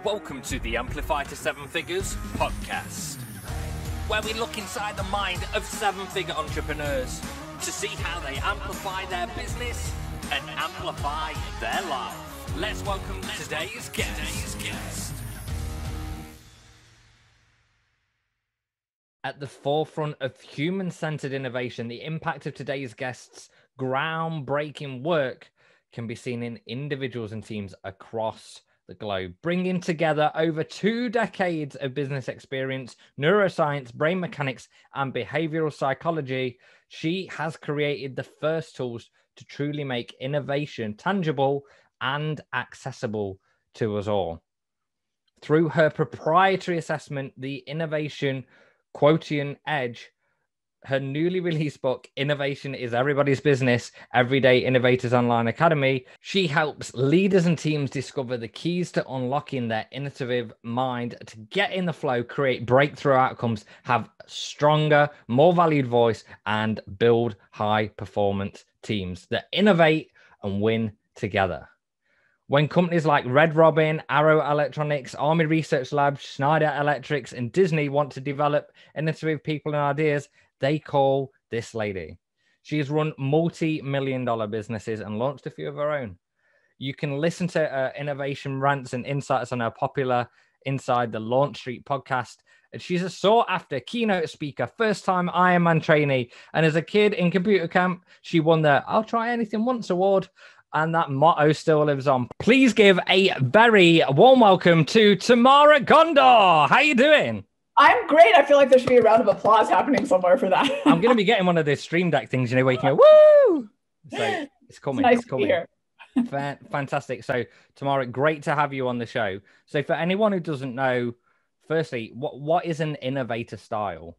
Welcome to the Amplify to Seven Figures podcast, where we look inside the mind of seven-figure entrepreneurs to see how they amplify their business and amplify their life. Let's welcome today's guest. At the forefront of human-centered innovation, the impact of today's guests' groundbreaking work can be seen in individuals and teams across the globe, bringing together over 2 decades of business experience, neuroscience, brain mechanics, and behavioral psychology. She has created the first tools to truly make innovation tangible and accessible to us all. Through her proprietary assessment, the Innovation Quotient Edge, her newly released book, Innovation is Everybody's Business, Everyday Innovators Online Academy, she helps leaders and teams discover the keys to unlocking their innovative mind to get in the flow, create breakthrough outcomes, have stronger, more valued voice, and build high-performance teams that innovate and win together. When companies like Red Robin, Arrow Electronics, Army Research Labs, Schneider Electric, and Disney want to develop innovative people and ideas, they call this lady. She has run multi-million-dollar businesses and launched a few of her own. You can listen to her innovation rants and insights on her popular Inside LaunchStreet podcast. And she's a sought-after keynote speaker, first-time Ironman trainee. And as a kid in computer camp, she won the I'll Try Anything Once award. And that motto still lives on. Please give a very warm welcome to Tamara Ghandour. How you doing? I'm great. I feel like there should be a round of applause happening somewhere for that. I'm going to be getting one of those Stream Deck things, where you can go, woo! So it's coming. It's nice it's coming. To be here. Fantastic. So, Tamara, great to have you on the show. So for anyone who doesn't know, firstly, what is an innovator style?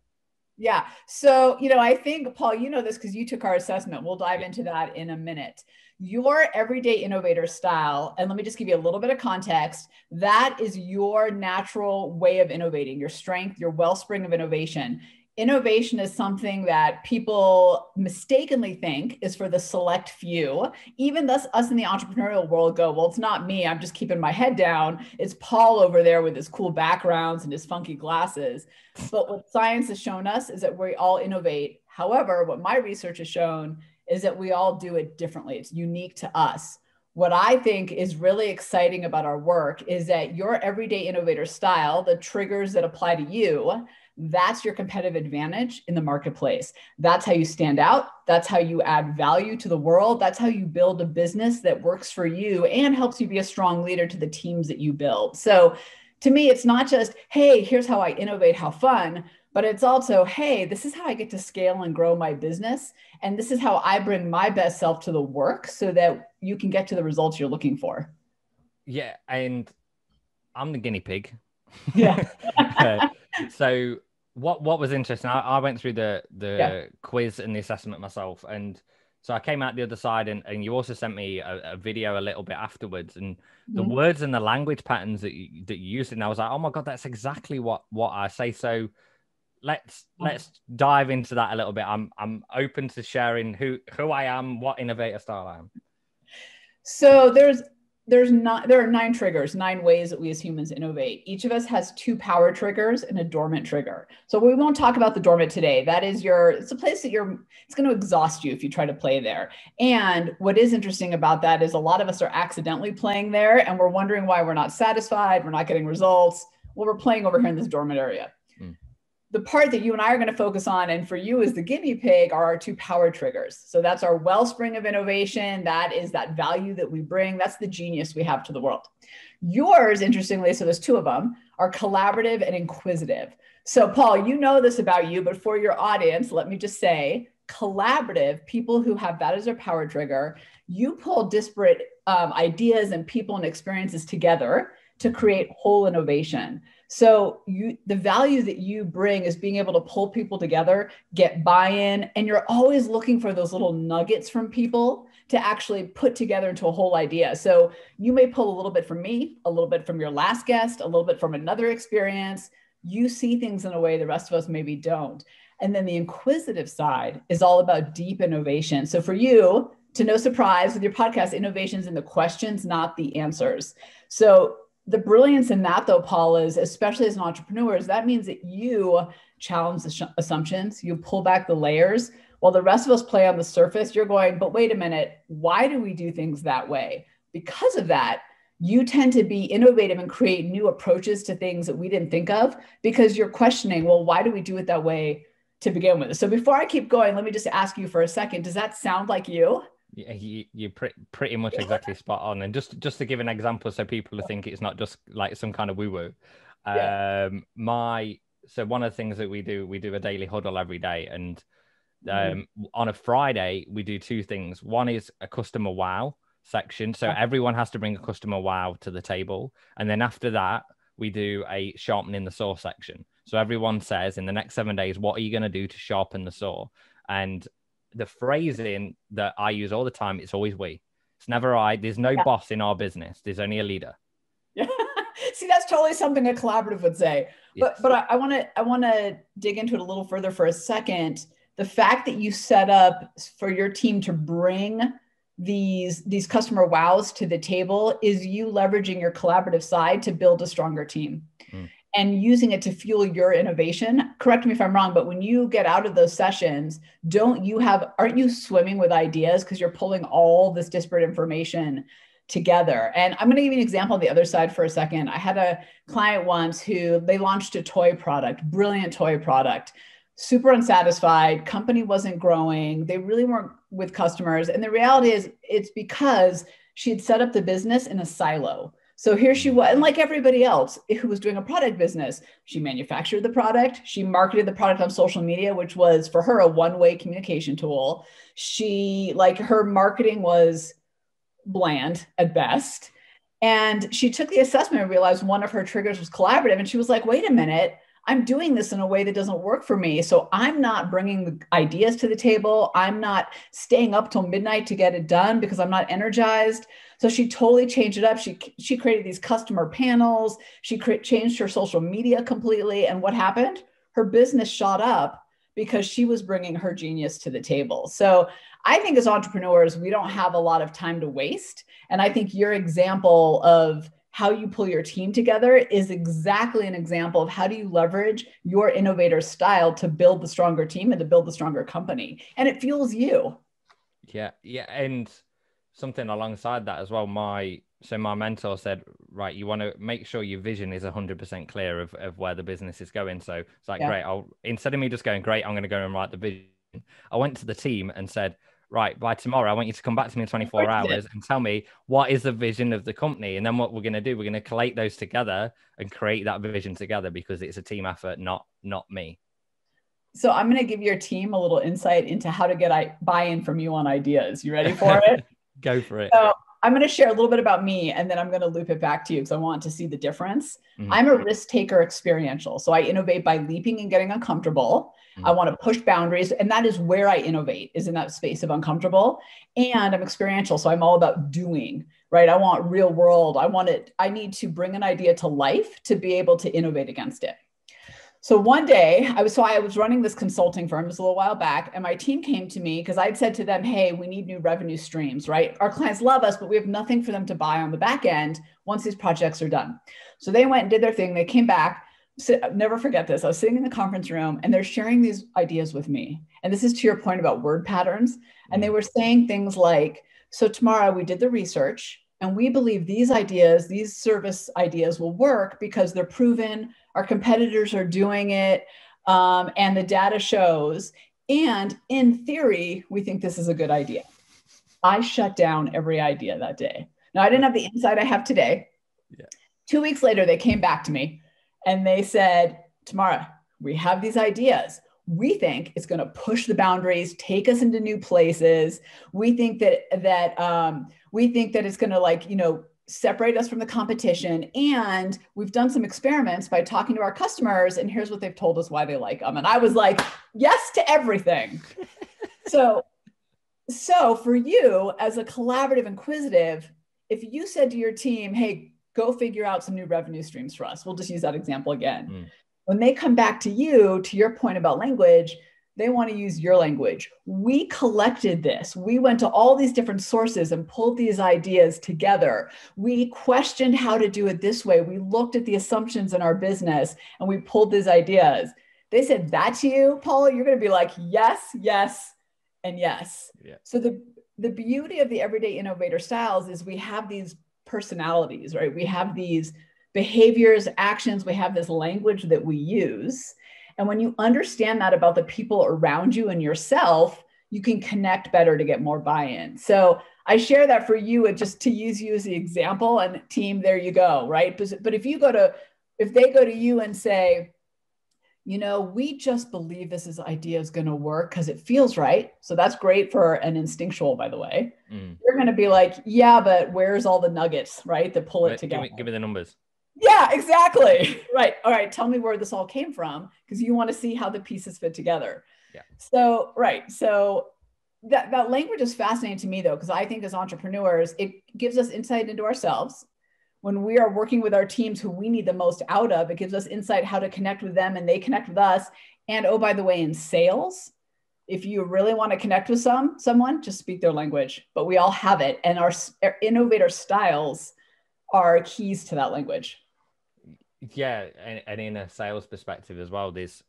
Yeah. So, I think, Paul, you know this because you took our assessment. We'll dive into that in a minute. Your everyday innovator style, and let me just give you a little bit of context, that is your natural way of innovating, your strength, your wellspring of innovation. Innovation is something that people mistakenly think is for the select few. Even us in the entrepreneurial world go, well, it's not me. I'm just keeping my head down. It's Paul over there with his cool backgrounds and his funky glasses. But what science has shown us is that we all innovate. However, what my research has shown is that we all do it differently. It's unique to us. What I think is really exciting about our work is that your everyday innovator style, the triggers that apply to you, that's your competitive advantage in the marketplace. That's how you stand out. That's how you add value to the world. That's how you build a business that works for you and helps you be a strong leader to the teams that you build. So to me, it's not just, hey, here's how I innovate, how fun, but it's also, hey, this is how I get to scale and grow my business. And this is how I bring my best self to the work so that you can get to the results you're looking for. Yeah. And I'm the guinea pig. Yeah. So what was interesting, I went through the quiz and the assessment myself. And so I came out the other side and you also sent me a video a little bit afterwards. And the words and the language patterns that you used, and I was like, oh my God, that's exactly what I say. So let's dive into that a little bit. I'm open to sharing who I am, what innovator style I am. So there are 9 triggers, 9 ways that we as humans innovate. Each of us has 2 power triggers and a dormant trigger. So we won't talk about the dormant today. That is it's a place that it's going to exhaust you if you try to play there. And what is interesting about that is a lot of us are accidentally playing there and we're wondering why we're not satisfied. We're not getting results. Well, we're playing over here in this dormant area. The part that you and I are going to focus on, and for you as the guinea pig, are our 2 power triggers. So that's our wellspring of innovation. That is that value that we bring. That's the genius we have to the world. Yours, interestingly, so there's 2 of them, are collaborative and inquisitive. So Paul, you know this about you, but for your audience, let me just say, collaborative, people who have that as their power trigger, you pull disparate ideas and people and experiences together to create whole innovation. So the value that you bring is being able to pull people together, get buy-in, and you're always looking for those little nuggets from people to actually put together into a whole idea. So you may pull a little bit from me, a little bit from your last guest, a little bit from another experience. You see things in a way the rest of us maybe don't. And then the inquisitive side is all about deep innovation. So for you, to no surprise, with your podcast, innovation's in the questions, not the answers. So the brilliance in that though, Paul, is especially as an entrepreneur, is that means that you challenge the assumptions, you pull back the layers, while the rest of us play on the surface. You're going, but wait a minute, why do we do things that way? Because of that, you tend to be innovative and create new approaches to things that we didn't think of, because you're questioning, well, why do we do it that way to begin with? So before I keep going, let me just ask you for a second, does that sound like you? Yeah, you're pretty much exactly spot on. And just to give an example, so people think it's not just like some kind of woo-woo. So one of the things that we do a daily huddle every day. And on a Friday, we do two things. One is a customer wow section. So everyone has to bring a customer wow to the table. And then after that, we do a sharpening the saw section. So everyone says in the next 7 days, what are you going to do to sharpen the saw? And the phrasing that I use all the time, it's always we. It's never I. There's no boss in our business. There's only a leader. Yeah. See, that's totally something a collaborative would say. But I want to dig into it a little further for a second. The fact that you set up for your team to bring these customer wows to the table is you leveraging your collaborative side to build a stronger team. And using it to fuel your innovation. Correct me if I'm wrong, but when you get out of those sessions, aren't you swimming with ideas because you're pulling all this disparate information together? And I'm going to give you an example on the other side for a second. I had a client once who they launched a toy product, brilliant toy product, super unsatisfied, company wasn't growing. They really weren't with customers. And the reality is it's because she had set up the business in a silo. So here she was, and like everybody else who was doing a product business, she manufactured the product, she marketed the product on social media, which was for her a one-way communication tool. Her marketing was bland at best. And she took the assessment and realized one of her triggers was collaborative. And she was like, wait a minute, I'm doing this in a way that doesn't work for me. So I'm not bringing the ideas to the table. I'm not staying up till midnight to get it done because I'm not energized. So she totally changed it up. She created these customer panels. She changed her social media completely. And what happened? Her business shot up because she was bringing her genius to the table. So I think as entrepreneurs, we don't have a lot of time to waste. And I think your example of how you pull your team together is exactly an example of how do you leverage your innovator style to build the stronger team and to build the stronger company. And it fuels you. Yeah. And something alongside that as well. My mentor said, right, you want to make sure your vision is 100% clear of where the business is going. So it's like, great, instead of me just going, great, I'm going to go and write the vision, I went to the team and said, right, by tomorrow, I want you to come back to me in 24 hours and tell me what is the vision of the company. And then what we're going to do, we're going to collate those together and create that vision together, because it's a team effort, not me. So I'm going to give your team a little insight into how to get buy-in from you on ideas. You ready for it? Go for it. So I'm going to share a little bit about me, and then I'm going to loop it back to you because I want to see the difference. I'm a risk taker experiential. So I innovate by leaping and getting uncomfortable. I want to push boundaries. And that is where I innovate, is in that space of uncomfortable. And I'm experiential. So I'm all about doing, right? I want real world. I need to bring an idea to life to be able to innovate against it. So one day I was running this consulting firm just a little while back, and my team came to me because I'd said to them, hey, we need new revenue streams, right? Our clients love us, but we have nothing for them to buy on the back end once these projects are done. So they went and did their thing. They came back. I'll never forget this. I was sitting in the conference room and they're sharing these ideas with me. And this is to your point about word patterns. And they were saying things like, so Tamara, we did the research and we believe these ideas, these service ideas will work because they're proven. Our competitors are doing it. And the data shows. And in theory, we think this is a good idea. I shut down every idea that day. Now, I didn't have the insight I have today. 2 weeks later, they came back to me. And they said, Tamara, we have these ideas. We think it's going to push the boundaries, take us into new places. We think that it's going to separate us from the competition. And we've done some experiments by talking to our customers, and here's what they've told us why they like them. And I was like, yes to everything. So for you as a collaborative inquisitive, if you said to your team, hey, go figure out some new revenue streams for us. We'll just use that example again. When they come back to you, to your point about language, They want to use your language. We collected this. We went to all these different sources and pulled these ideas together. We questioned how to do it this way. We looked at the assumptions in our business and we pulled these ideas. They said that to you, Paul, you're going to be like, yes, yes, and yes. Yeah. So the beauty of the everyday innovator styles is we have these personalities, right? We have these behaviors, actions, we have this language that we use. And when you understand that about the people around you and yourself, you can connect better to get more buy-in. So I share that for you and just to use you as the example, and team, there you go, right? But if they go to you and say, we just believe this idea is going to work because it feels right. So that's great for an instinctual, by the way. You're going to be like, yeah, but where's all the nuggets, right? That pull it together. Give me the numbers. Yeah, exactly. Right. All right. Tell me where this all came from, because you want to see how the pieces fit together. Yeah. So, right. So that language is fascinating to me, though, because I think as entrepreneurs, it gives us insight into ourselves. When we are working with our teams who we need the most out of, it gives us insight how to connect with them and they connect with us. And oh, by the way, in sales, if you really want to connect with someone, just speak their language. But we all have it. And our innovator styles are keys to that language. Yeah, and in a sales perspective as well, there's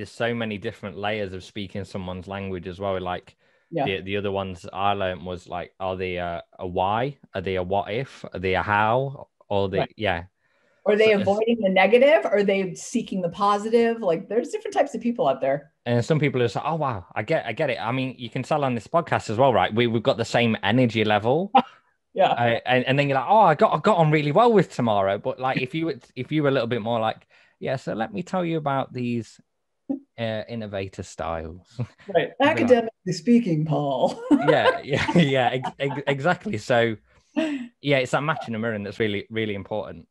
so many different layers of speaking someone's language as well. Like the other ones I learned was like, are they a why? Are they a what if? Are they a how? Or Are they avoiding the negative? Are they seeking the positive? Like there's different types of people out there. And some people are just like, oh wow, I get it. I mean, you can tell on this podcast as well, right? We've got the same energy level. Yeah. And then you're like, oh, I got on really well with Tamara. But like, if you were a little bit more like, yeah, so let me tell you about these innovator styles. Right. Academically speaking, Paul. Exactly. So yeah, it's that matching and mirroring that's really, really important.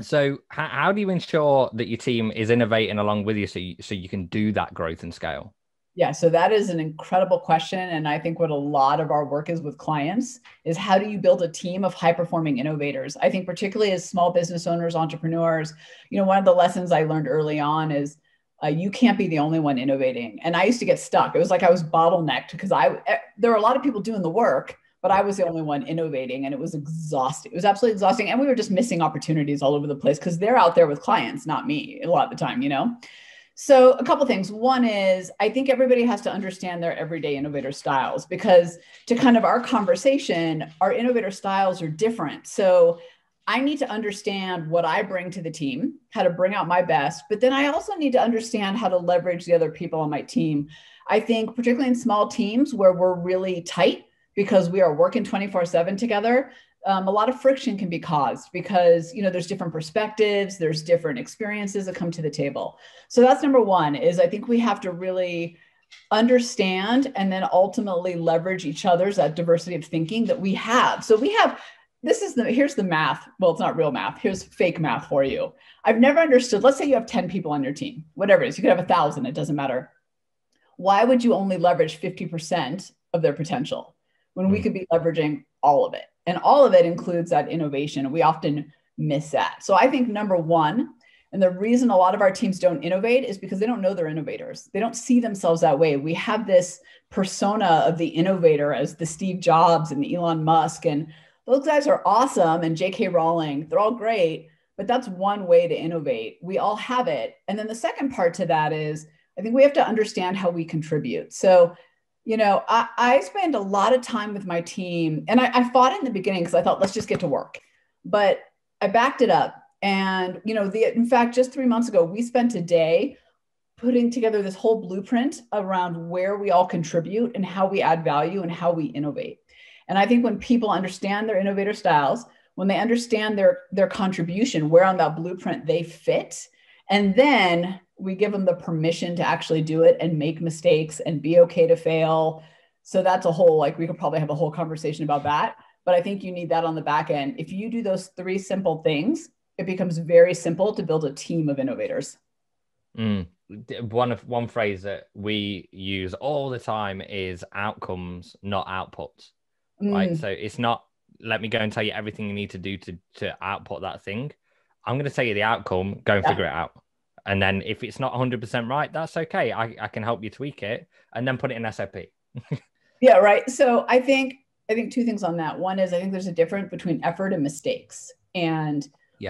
So how do you ensure that your team is innovating along with you so you can do that growth and scale? Yeah, so that is an incredible question. And I think what a lot of our work is with clients is how do you build a team of high-performing innovators? I think particularly as small business owners, entrepreneurs, one of the lessons I learned early on is you can't be the only one innovating. And I used to get stuck. It was like I was bottlenecked because there were a lot of people doing the work, but I was the only one innovating, and it was exhausting. It was absolutely exhausting. And we were just missing opportunities all over the place because they're out there with clients, not me a lot of the time, So a couple of things. One is I think everybody has to understand their everyday innovator styles, because to kind of our conversation, our innovator styles are different. So I need to understand what I bring to the team, how to bring out my best, but then I also need to understand how to leverage the other people on my team. I think particularly in small teams where we're really tight because we are working 24/7 together, a lot of friction can be caused because, there's different perspectives, there's different experiences that come to the table. So that's number one, is I think we have to really understand and then ultimately leverage each other's that diversity of thinking that we have. So here's the math. Well, it's not real math. Here's fake math for you. I've never understood, let's say you have 10 people on your team, whatever it is, you could have 1,000, it doesn't matter. Why would you only leverage 50% of their potential when we could be leveraging all of it? And all of it includes that innovation. And we often miss that. So I think number one, and the reason a lot of our teams don't innovate is because they don't know they're innovators. They don't see themselves that way. We have this persona of the innovator as the Steve Jobs and the Elon Musk. And those guys are awesome. And J.K. Rowling, they're all great. But that's one way to innovate. We all have it. And then the second part to that is, I think we have to understand how we contribute. So I spend a lot of time with my team, and I fought in the beginning because I thought, let's just get to work. But I backed it up. And, in fact, just 3 months ago, we spent a day putting together this whole blueprint around where we all contribute and how we add value and how we innovate. And I think when people understand their innovator styles, when they understand their contribution, where on that blueprint they fit, and then we give them the permission to actually do it and make mistakes and be okay to fail. So that's a whole, we could probably have a whole conversation about that. But I think you need that on the back end. If you do those three simple things, it becomes very simple to build a team of innovators. One phrase that we use all the time is outcomes, not outputs. Right. So it's not, let me go and tell you everything you need to do to output that thing. I'm going to tell you the outcome, go and figure it out. And then if it's not 100% right, that's okay. I can help you tweak it and then put it in SOP. Yeah, right. So I think two things on that. One is I think there's a difference between effort and mistakes. And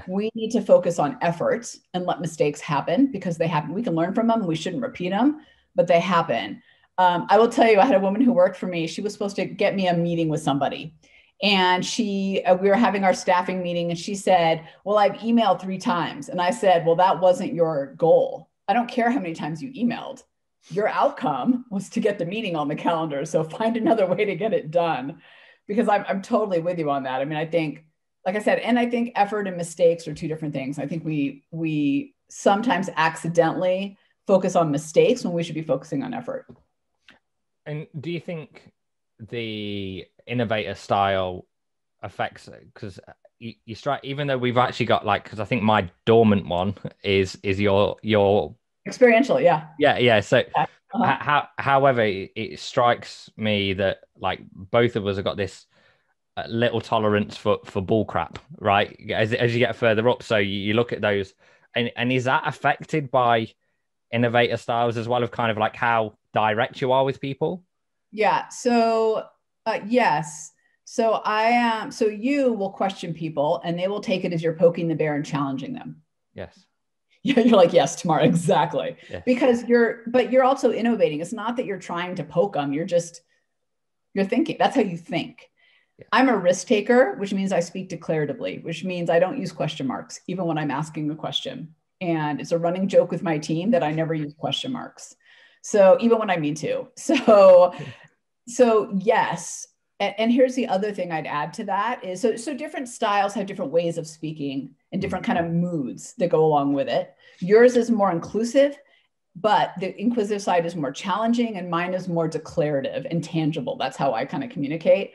we need to focus on effort and let mistakes happen because they happen. We can learn from them and we shouldn't repeat them, but they happen. I will tell you, I had a woman who worked for me. She was supposed to get me a meeting with somebody. And we were having our staffing meeting and she said, well, I've emailed 3 times. And I said, well, that wasn't your goal. I don't care how many times you emailed. Your outcome was to get the meeting on the calendar. So find another way to get it done, because I'm totally with you on that. I mean, I think, like I said, and I think effort and mistakes are 2 different things. I think we sometimes accidentally focus on mistakes when we should be focusing on effort. And do you think the innovator style affects it? Because you strike, even though we've actually got because I think my dormant one is your experiential. Yeah. So however, it strikes me that both of us have got this little tolerance for bull crap, right? As you get further up. So you look at those and is that affected by innovator styles as well, of kind of how direct you are with people? Yeah. So yes. So so you will question people and they will take it as you're poking the bear and challenging them. Yes. Yeah. You're like, yes, Tamara, exactly. Yes. Because you're also innovating. It's not that you're trying to poke them. You're thinking. That's how you think. Yeah. I'm a risk taker, which means I speak declaratively, which means I don't use question marks, even when I'm asking a question. And it's a running joke with my team that I never use question marks. So even when I mean to. So yes. And here's the other thing I'd add to that is, so different styles have different ways of speaking and different kind of moods that go along with it. Yours is more inclusive, but the inquisitive side is more challenging, and mine is more declarative and tangible. That's how I kind of communicate.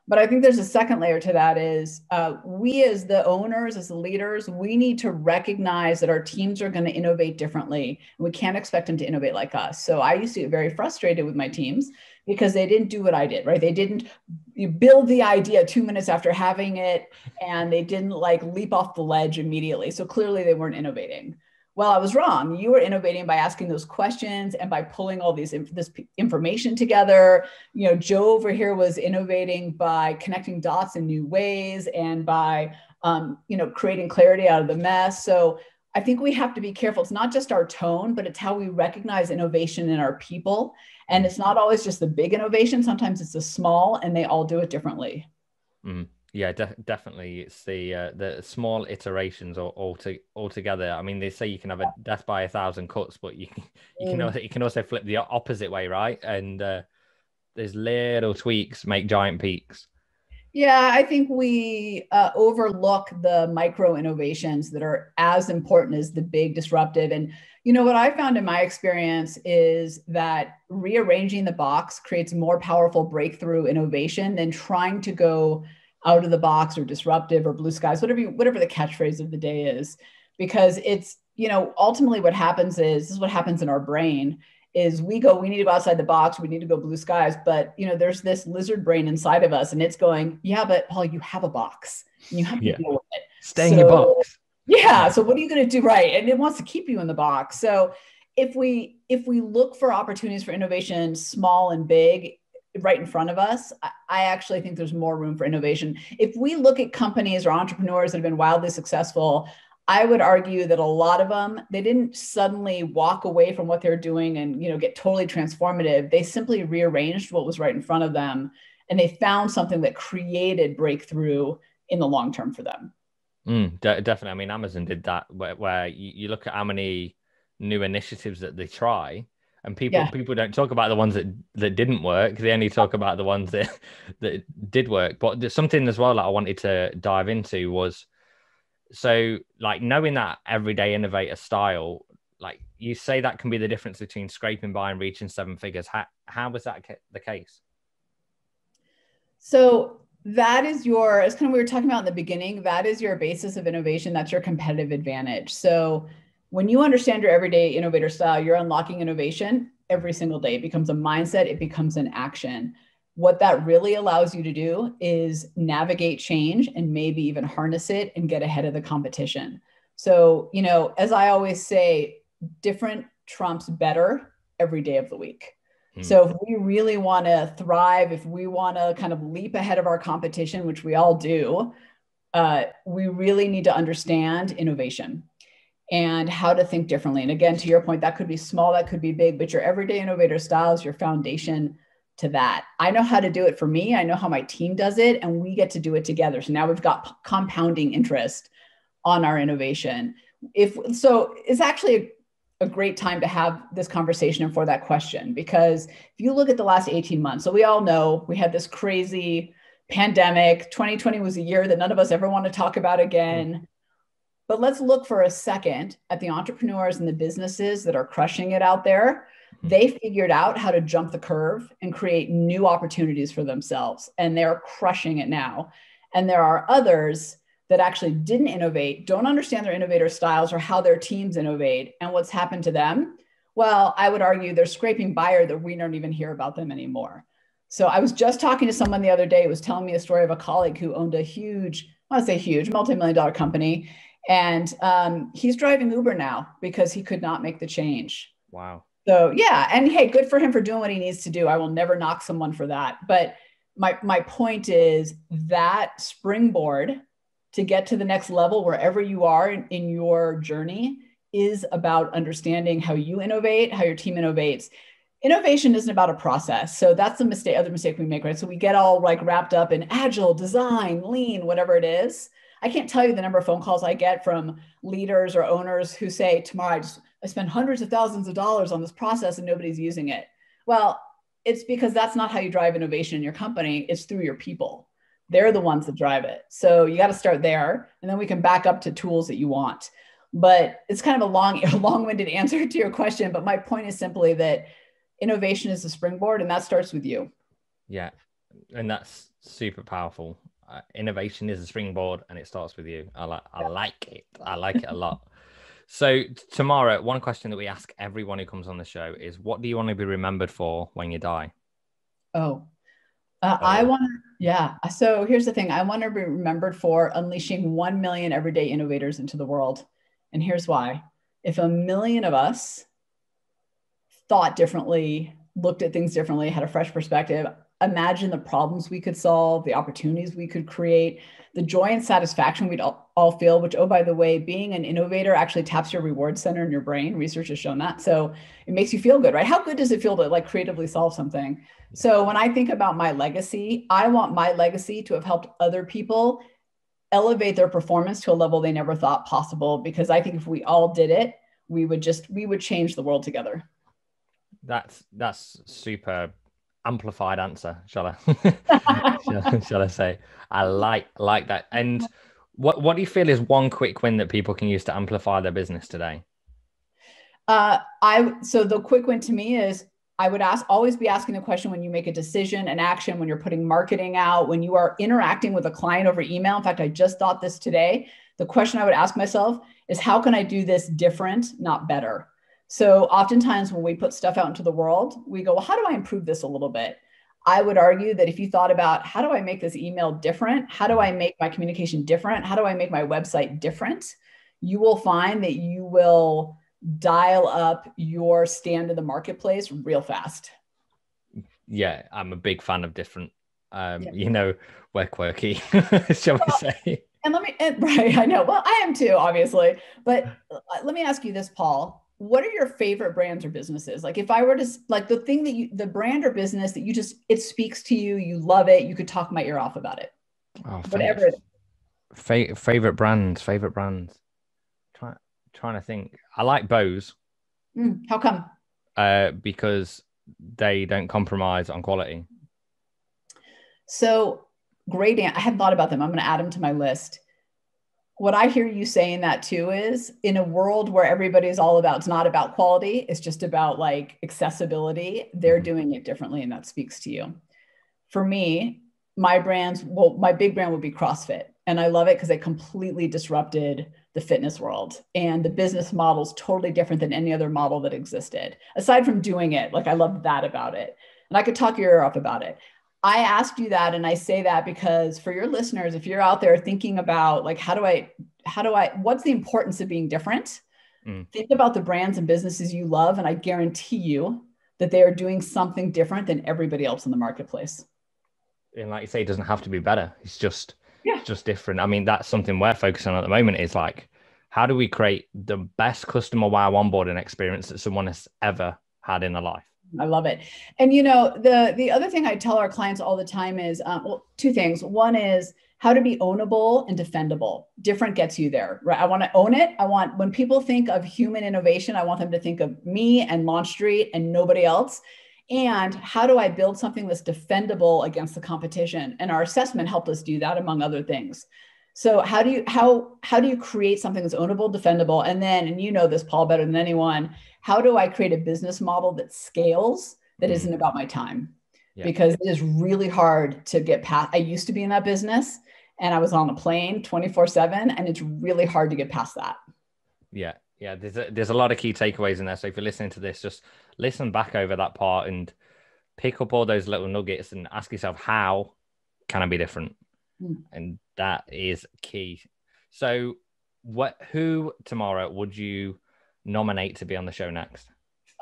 But I think there's a second layer to that is we as the owners, as the leaders, we need to recognize that our teams are going to innovate differently. And we can't expect them to innovate like us. So I used to get very frustrated with my teams because they didn't do what I did, right? They didn't build the idea 2 minutes after having it, and they didn't leap off the ledge immediately. So clearly they weren't innovating. Well, I was wrong. You were innovating by asking those questions and by pulling all this information together. Joe over here was innovating by connecting dots in new ways and by, creating clarity out of the mess. So I think we have to be careful. It's not just our tone, but it's how we recognize innovation in our people. And it's not always just the big innovation. Sometimes it's the small, and they all do it differently. Mm. Yeah, definitely. It's the small iterations altogether. I mean, they say you can have a death by 1,000 cuts, but you can also flip the opposite way, right? And there's little tweaks make giant peaks. Yeah, I think we overlook the micro innovations that are as important as the big disruptive. And what I found in my experience is that rearranging the box creates more powerful breakthrough innovation than trying to go out of the box or disruptive or blue skies, whatever the catchphrase of the day is, because it's, ultimately what happens is, this is what happens in our brain is we need to go outside the box. We need to go blue skies. But, there's this lizard brain inside of us and it's going, yeah, but Paul, you have a box and you have to deal with it. Stay in your box. Yeah. So what are you going to do? Right. And it wants to keep you in the box. So if we look for opportunities for innovation, small and big, right in front of us, I actually think there's more room for innovation. If we look at companies or entrepreneurs that have been wildly successful, I would argue that a lot of them, they didn't suddenly walk away from what they're doing and, get totally transformative. They simply rearranged what was right in front of them, and they found something that created breakthrough in the long term for them. Definitely. I mean, Amazon did that where you look at how many new initiatives that they try, and people don't talk about the ones that didn't work. They only talk about the ones that did work. But there's something as well that I wanted to dive into was, so knowing that everyday innovator style, you say that can be the difference between scraping by and reaching 7 figures. How was that the case? So that is it's kind of what we were talking about in the beginning. That is your basis of innovation. That's your competitive advantage. So when you understand your everyday innovator style, you're unlocking innovation every single day. It becomes a mindset. It becomes an action. What that really allows you to do is navigate change and maybe even harness it and get ahead of the competition. So, as I always say, different trumps better every day of the week. So if we really want to thrive, if we want to kind of leap ahead of our competition, which we all do, we really need to understand innovation and how to think differently. And again, to your point, that could be small, that could be big, but your everyday innovator style is your foundation to that. I know how to do it for me. I know how my team does it, and we get to do it together. So now we've got compounding interest on our innovation. So it's actually a great time to have this conversation and for that question, because if you look at the last 18 months, so we all know we had this crazy pandemic. 2020 was a year that none of us ever want to talk about again. But let's look for a second at the entrepreneurs and the businesses that are crushing it out there. They figured out how to jump the curve and create new opportunities for themselves, and they're crushing it now. And there are others that actually didn't innovate, don't understand their innovator styles or how their teams innovate. And what's happened to them? Well, I would argue they're scraping by, or that we don't even hear about them anymore. So I was just talking to someone the other day who was telling me a story of a colleague who owned a huge, I want to say huge, multi-million-dollar company. And he's driving Uber now because he could not make the change. Wow. So yeah, and hey, good for him for doing what he needs to do. I will never knock someone for that. But my point is that springboard to get to the next level, wherever you are in your journey, is about understanding how you innovate, how your team innovates. Innovation isn't about a process. So that's the other mistake we make, right? So we get all like wrapped up in agile, design, lean, whatever it is. I can't tell you the number of phone calls I get from leaders or owners who say, Tamara, I spend hundreds of thousands of dollars on this process and nobody's using it. Well, it's because that's not how you drive innovation in your company. It's through your people. They're the ones that drive it. So you got to start there, and then we can back up to tools that you want. But it's kind of a long-winded answer to your question. But my point is simply that innovation is the springboard, and that starts with you. Yeah. And that's super powerful. Innovation is a springboard, and it starts with you. I like it. I like it a lot. So Tamara, one question that we ask everyone who comes on the show is, what do you want to be remembered for when you die? I want to, yeah. So here's the thing. I want to be remembered for unleashing 1 million everyday innovators into the world. And here's why. If 1 million of us thought differently, looked at things differently, had a fresh perspective, imagine the problems we could solve, the opportunities we could create, the joy and satisfaction we'd all feel, which, oh, by the way, being an innovator actually taps your reward center in your brain. Research has shown that. So it makes you feel good, right? How good does it feel to like creatively solve something? So when I think about my legacy, I want my legacy to have helped other people elevate their performance to a level they never thought possible, because I think if we all did it, we would change the world together. That's super amplified answer, shall I? shall I say? I like that. And what do you feel is one quick win that people can use to amplify their business today? So the quick win to me is, I would always be asking the question when you make a decision, an action, when you're putting marketing out, when you are interacting with a client over email. In fact, I just thought this today. The question I would ask myself is, how can I do this different, not better? So oftentimes when we put stuff out into the world, we go, well, how do I improve this a little bit? I would argue that if you thought about, how do I make this email different? How do I make my communication different? How do I make my website different? You will find that you will dial up your stand in the marketplace real fast. Yeah, I'm a big fan of different. We're quirky, shall we say? Right, I know. Well, I am too, obviously. But let me ask you this, Paul. What are your favorite brands or businesses? Like, if I were to, like, the thing that the brand or business that it speaks to you, you love it, you could talk my ear off about it. Oh, whatever it is. Favorite brands. Trying to think. I like Bose. How come? Because they don't compromise on quality. So great. I hadn't thought about them. I'm going to add them to my list. What I hear you saying that too is, in a world where everybody's all about, it's not about quality, it's just about like accessibility, they're doing it differently, and that speaks to you. For me, my big brand would be CrossFit. And I love it because it completely disrupted the fitness world. And the business model is totally different than any other model that existed. Aside from doing it, like, I love that about it. And I could talk your ear off about it. I asked you that, and I say that because for your listeners, if you're out there thinking about like, what's the importance of being different? Think about the brands and businesses you love, and I guarantee you that they are doing something different than everybody else in the marketplace. And like you say, it doesn't have to be better. It's just different. I mean, that's something we're focusing on at the moment, is like, how do we create the best customer wow onboarding experience that someone has ever had in their life? I love it. And, you know, the other thing I tell our clients all the time is, well, two things. One is how to be ownable and defendable. Different gets you there, right? I want to own it. When people think of human innovation, I want them to think of me and LaunchStreet and nobody else. And how do I build something that's defendable against the competition? And our assessment helped us do that, among other things. So how do you create something that's ownable, defendable? And then, and you know this, Paul, better than anyone, how do I create a business model that scales, that isn't about my time? Yeah. Because it is really hard to get past. I used to be in that business and I was on a plane 24/7, and it's really hard to get past that. Yeah. Yeah. There's a lot of key takeaways in there. So if you're listening to this, just listen back over that part and pick up all those little nuggets and ask yourself, how can I be different? And that is key. So who, Tamara, would you nominate to be on the show next?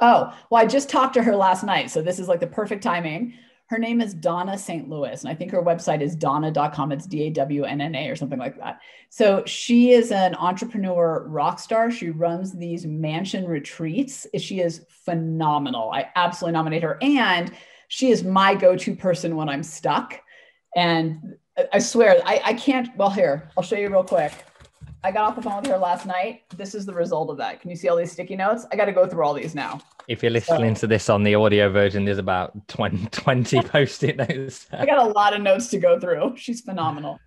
Oh, well, I just talked to her last night, so this is like the perfect timing. Her name is Donna St. Louis, and I think her website is donna.com. It's DAWNNA or something like that. So she is an entrepreneur rock star. She runs these mansion retreats. She is phenomenal. I absolutely nominate her. And she is my go-to person when I'm stuck. And I swear, I can't, well, here, I'll show you real quick. I got off the phone with her last night. This is the result of that. Can you see all these sticky notes? I got to go through all these now. If you're listening to this on the audio version, there's about 20 post-it notes. I got a lot of notes to go through. She's phenomenal.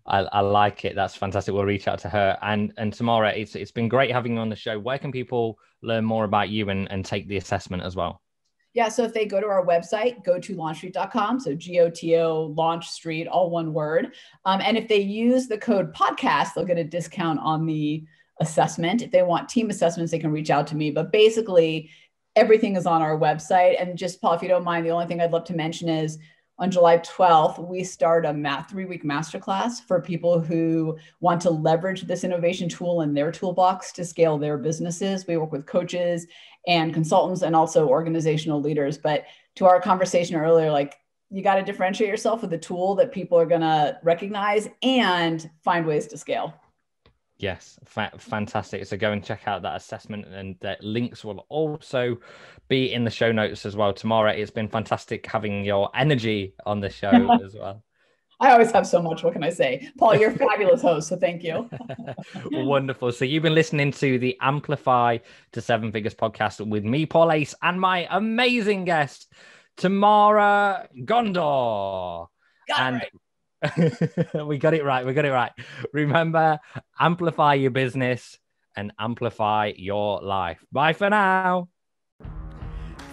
I like it. That's fantastic. We'll reach out to her. And Tamara, it's been great having you on the show. Where can people learn more about you and take the assessment as well? Yeah, so if they go to our website, go to launchstreet.com. So GOTO, LaunchStreet, all one word. And if they use the code podcast, they'll get a discount on the assessment. If they want team assessments, they can reach out to me. But basically, everything is on our website. And just, Paul, if you don't mind, the only thing I'd love to mention is on July 12th, we start a 3-week masterclass for people who want to leverage this innovation tool in their toolbox to scale their businesses. We work with coaches and consultants and also organizational leaders. But to our conversation earlier, like, you got to differentiate yourself with a tool that people are going to recognize and find ways to scale. Yes, fantastic. So go and check out that assessment, and the links will also be in the show notes as well. Tamara, it's been fantastic having your energy on the show as well. I always have so much. What can I say? Paul, you're a fabulous host, so thank you. Wonderful. So you've been listening to the Amplify to Seven Figures podcast with me, Paul Ace, and my amazing guest, Tamara Ghandour. We got it right. Remember, amplify your business and amplify your life. Bye for now.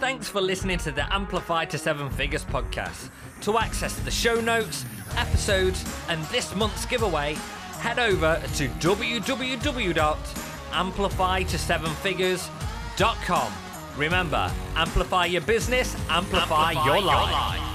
Thanks for listening to the Amplify to Seven Figures podcast. To access the show notes, episodes, and this month's giveaway, head over to www.amplifyto7figures.com. Remember, amplify your business, amplify your life.